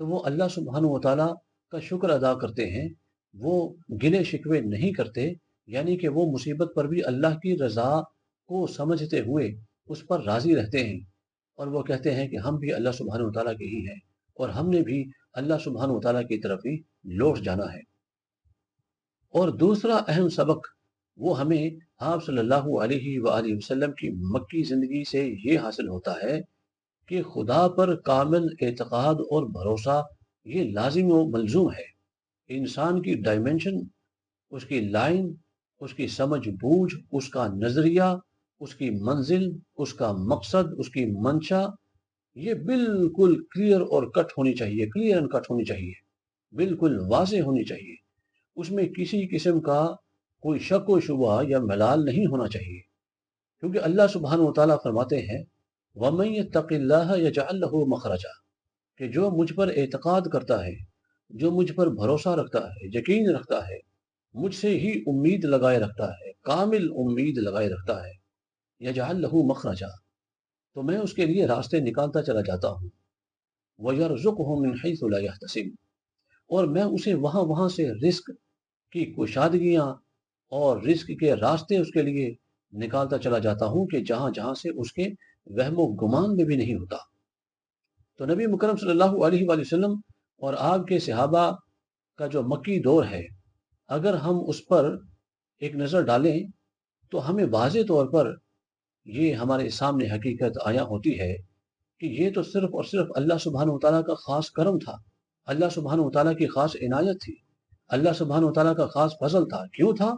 تو وہ اللہ سبحانہ و تعالیٰ کا شکر ادا کرتے ہیں، وہ گلے شکوے نہیں کرتے، یعنی کہ وہ مصیبت پر بھی اللہ کی رضا کو سمجھتے ہوئے اس پر راضی رہتے ہیں، اور وہ کہتے ہیں کہ ہم بھی اللہ سبحانہ و تعالیٰ کے ہی ہیں، اور ہم نے بھی اللہ سبحانہ و تعالیٰ کی طرف ہی لوٹ جانا ہے۔ اور دوسرا اہم سبق وہ ہمیں آپ صلی اللہ علیہ وآلہ وسلم کی مکی زندگی سے یہ حاصل ہوتا ہے کہ خدا پر کامل اعتقاد اور بھروسہ یہ لازم و ملزوم ہے۔ انسان کی ڈائمنشن، اس کی لائن، اس کی سمجھ بوجھ، اس کا نظریہ، اس کی منزل، اس کا مقصد، اس کی منشا، یہ بالکل کلیئر اور کٹ ہونی چاہیے، کلیئر اینڈ کٹ ہونی چاہیے، بالکل واضح ہونی چاہیے۔ اس میں کسی قسم کا کوئی شک و شبہ یا ملال نہیں ہونا چاہیے، کیونکہ اللہ سبحانہ و تعالیٰ فرماتے ہیں وَمَن يَتَّقِ اللَّهَ يَجْعَل لَّهُ مَخْرَجًا، کہ جو مجھ پر اعتقاد کرتا ہے، جو مجھ پر بھروسہ رکھتا ہے، یقین رکھتا ہے، مجھ سے ہی امید لگائے رکھتا ہے، کامل امید لگائے رکھتا ہے، یجعل لہ مخرجا، تو میں اس کے لیے راستے نکالتا چلا جاتا ہوں، وَيَرْزُقْهُ مِنْ حَيْثُ لَا يَحْتَسِبُ، اور میں اسے وہاں سے رزق کی کشادگیاں اور رزق کے راستے اس کے لیے نکالتا چلا جاتا ہوں کہ جہاں سے اس کے وہم و گمان میں بھی نہیں ہوتا۔ تو نبی مکرم صلی اللہ علیہ وآلہ وسلم اور آپ کے صحابہ کا جو مکی دور ہے، اگر ہم اس پر ایک نظر ڈالیں تو ہمیں واضح طور پر یہ ہمارے سامنے حقیقت آیا ہوتی ہے کہ یہ تو صرف اور صرف اللہ سبحانہ و تعالیٰ کا خاص کرم تھا، اللہ سبحانہ و تعالیٰ کی خاص عنایت تھی، اللہ سبحانہ و تعالیٰ کا خاص فضل تھا۔ کیوں تھا؟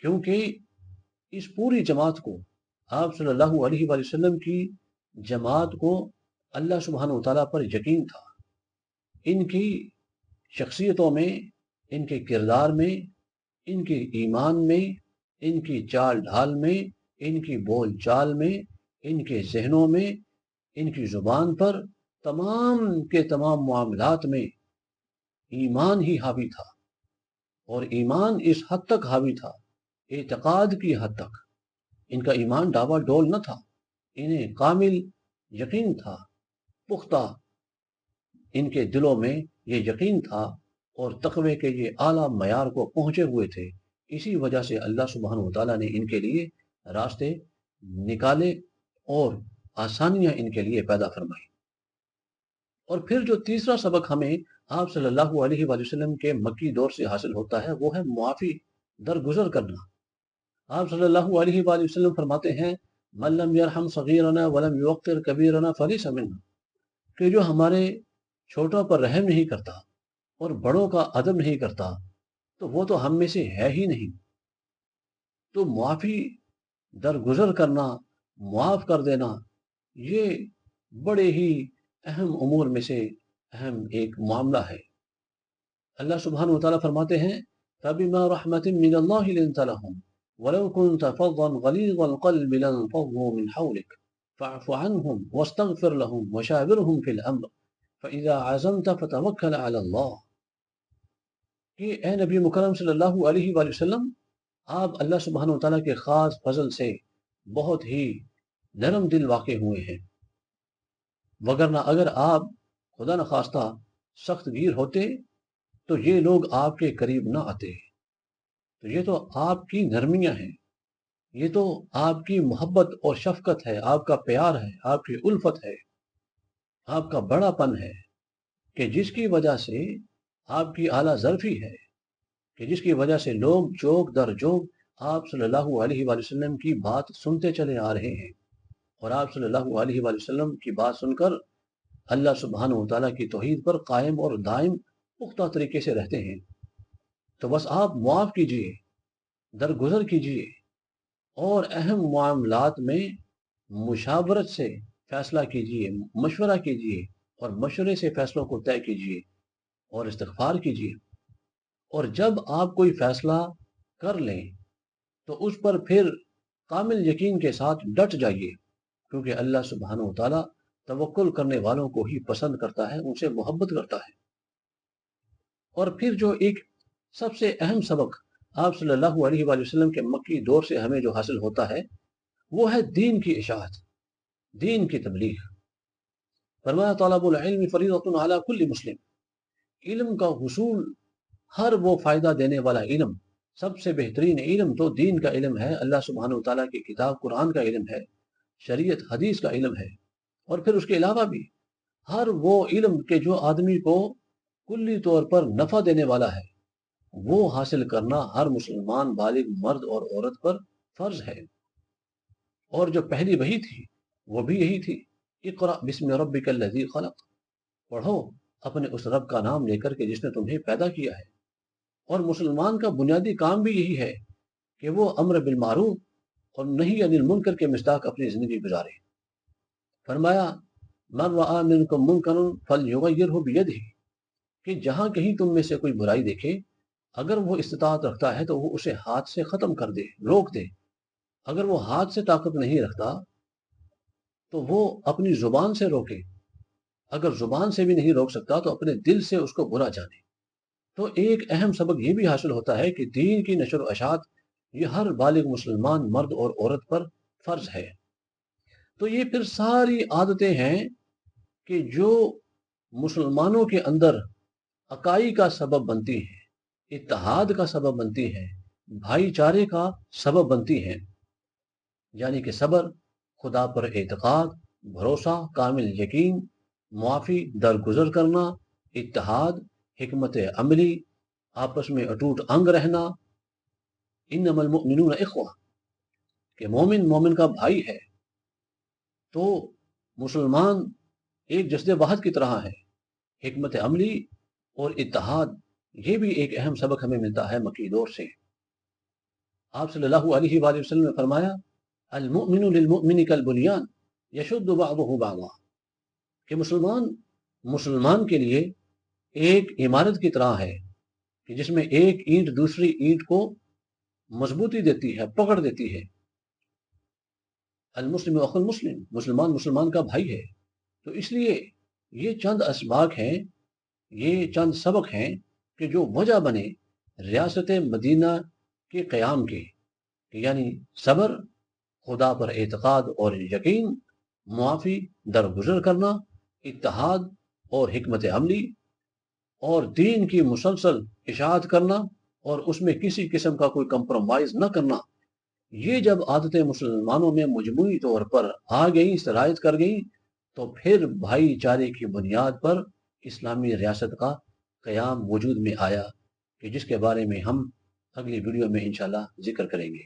کیونکہ اس پوری جماعت کو، آپ صلی اللہ علیہ وآلہ وسلم کی جماعت کو اللہ سبحانہ و تعالیٰ پر یقین تھا، ان کی شخصیتوں میں، ان کے کردار میں، ان کے ایمان میں، ان کی چال ڈھال میں، ان کی بول چال میں، ان کے ذہنوں میں، ان کی زبان پر، تمام کے تمام معاملات میں ایمان ہی حاوی تھا، اور ایمان اس حد تک حاوی تھا، اعتقاد کی حد تک۔ ان کا ایمان ڈاوا ڈول نہ تھا، انہیں کامل یقین تھا، پختہ ان کے دلوں میں یہ یقین تھا، اور تقوی کے یہ اعلیٰ معیار کو پہنچے ہوئے تھے۔ اسی وجہ سے اللہ سبحانہ و تعالیٰ نے ان کے لیے راستے نکالے اور آسانیاں ان کے لیے پیدا فرمائی۔ اور پھر جو تیسرا سبق ہمیں آپ صلی اللہ علیہ وآلہ وسلم کے مکی دور سے حاصل ہوتا ہے وہ ہے معافی درگزر کرنا۔ آپ صلی اللہ علیہ وآلہ وسلم فرماتے ہیں من لم یرحم صغیرنا ولم یوقر کبیرنا فلیس منا، کہ جو ہمارے چھوٹوں پر رحم نہیں کرتا اور بڑوں کا ادب نہیں کرتا تو وہ تو ہم میں سے ہے ہی نہیں۔ تو معافی درگزر کرنا، معاف کر دینا، یہ بڑے ہی اہم امور میں سے اہم ایک معاملہ ہے۔ اللہ سبحانہ و تعالیٰ فرماتے ہیں فَبِمَا رَحْمَةٍ مِّنَ اللَّهِ لِنْتَ لَهُمْ وَلَوْ كُنْتَ فَظًّا غَلِيظَ الْقَلْبِ لَانفَضُّوا مِنْ حَوْلِكَ فَاعْفُ عَنْهُمْ وَاسْتَغْفِرْ لَهُمْ وَشَاوِرْهُمْ فِي الْأَمْرِ فَإِذَا عَزَمْتَ فَتَوَكَّلْ عَلَى اللَّهِ، کہ اے نبی مکرم صلی اللہ علیہ وآلہ وسلم، آپ اللہ سبحانہ و تعالیٰ کے خاص فضل سے بہت ہی نرم دل واقع ہوئے ہیں، وگرنہ اگر آپ خدا نخواستہ سخت گیر ہوتے تو یہ لوگ آپ کے قریب نہ آتے۔ تو یہ تو آپ کی نرمیاں ہیں، یہ تو آپ کی محبت اور شفقت ہے، آپ کا پیار ہے، آپ کی الفت ہے، آپ کا بڑا پن ہے، کہ جس کی وجہ سے آپ کی اعلیٰ ظرفی ہے، کہ جس کی وجہ سے لوگ جوگ در جوگ آپ صلی اللہ علیہ وآلہ وسلم کی بات سنتے چلے آ رہے ہیں، اور آپ صلی اللہ علیہ وآلہ وسلم کی بات سن کر اللہ سبحانہ و تعالیٰ کی توحید پر قائم اور دائم پختہ طریقے سے رہتے ہیں۔ تو بس آپ معاف کیجئے، درگزر کیجئے، اور اہم معاملات میں مشاورت سے فیصلہ کیجئے، مشورہ کیجئے، اور مشورے سے فیصلوں کو طے کیجئے اور استغفار کیجئے۔ اور جب آپ کوئی فیصلہ کر لیں تو اس پر پھر کامل یقین کے ساتھ ڈٹ جائیے، کیونکہ اللہ سبحانہ و تعالیٰ توکل کرنے والوں کو ہی پسند کرتا ہے، ان سے محبت کرتا ہے۔ اور پھر جو ایک سب سے اہم سبق آپ صلی اللہ علیہ وآلہ وسلم کے مکی دور سے ہمیں جو حاصل ہوتا ہے وہ ہے دین کی اشاعت، دین کی تبلیغ۔ فرمایا طلب العلم فریضۃ علی کل مسلم، علم کا حصول، ہر وہ فائدہ دینے والا علم، سب سے بہترین علم تو دین کا علم ہے، اللہ سبحانہ وتعالیٰ کی کتاب قرآن کا علم ہے، شریعت حدیث کا علم ہے، اور پھر اس کے علاوہ بھی ہر وہ علم کہ جو آدمی کو کلی طور پر نفع دینے والا ہے، وہ حاصل کرنا ہر مسلمان بالغ مرد اور عورت پر فرض ہے۔ اور جو پہلی وحی تھی وہ بھی یہی تھی، اقرأ بسم ربک الذی خلق، پڑھو اپنے اس رب کا نام لے کر کے جس نے تمہیں پیدا کیا ہے۔ اور مسلمان کا بنیادی کام بھی یہی ہے کہ وہ امر بالمعروف اور نہی عن المنکر کے مصداق اپنی زندگی گزارے۔ فرمایا من رأى منکم منکرا فلیغیرہ بیدہ، کہ جہاں کہیں تم میں سے کوئی برائی دیکھے، اگر وہ استطاعت رکھتا ہے تو وہ اسے ہاتھ سے ختم کر دے، روک دے۔ اگر وہ ہاتھ سے طاقت نہیں رکھتا تو وہ اپنی زبان سے روکے، اگر زبان سے بھی نہیں روک سکتا تو اپنے دل سے اس کو برا جانے۔ تو ایک اہم سبق یہ بھی حاصل ہوتا ہے کہ دین کی نشر و اشاعت یہ ہر بالغ مسلمان مرد اور عورت پر فرض ہے۔ تو یہ پھر ساری عادتیں ہیں کہ جو مسلمانوں کے اندر اکائی کا سبب بنتی ہیں، اتحاد کا سبب بنتی ہیں، بھائی چارے کا سبب بنتی ہیں، یعنی کہ صبر، خدا پر اعتقاد، بھروسہ، کامل یقین، معافی، درگزر کرنا، اتحاد، حکمت عملی، آپس میں اٹوٹ انگ رہنا، انما المؤمنون اخوہ، کہ مومن مومن کا بھائی ہے۔ تو مسلمان ایک جسد واحد کی طرح ہے۔ حکمت عملی اور اتحاد، یہ بھی ایک اہم سبق ہمیں ملتا ہے مکی دور سے۔ آپ صلی اللہ علیہ وآلہ وسلم نے فرمایا المؤمن للمؤمن کالبنیان یشد بعضہ بعضا، کہ مسلمان کے لیے ایک عمارت کی طرح ہے کہ جس میں ایک اینٹ دوسری اینٹ کو مضبوطی دیتی ہے، پکڑ دیتی ہے۔ المسلم اخو المسلم، مسلمان مسلمان کا بھائی ہے۔ تو اس لیے یہ چند اسباق ہیں، یہ چند سبق ہیں کہ جو وجہ بنے ریاست مدینہ کے قیام کے، یعنی صبر، خدا پر اعتقاد اور یقین، معافی، درگزر کرنا، اتحاد اور حکمت عملی، اور دین کی مسلسل اشاعت کرنا اور اس میں کسی قسم کا کوئی کمپرومائز نہ کرنا۔ یہ جب عادتیں مسلمانوں میں مجموعی طور پر آ گئیں، سرایت کر گئیں، تو پھر بھائی چارے کی بنیاد پر اسلامی ریاست کا قیام وجود میں آیا، کہ جس کے بارے میں ہم اگلی ویڈیو میں انشاءاللہ ذکر کریں گے۔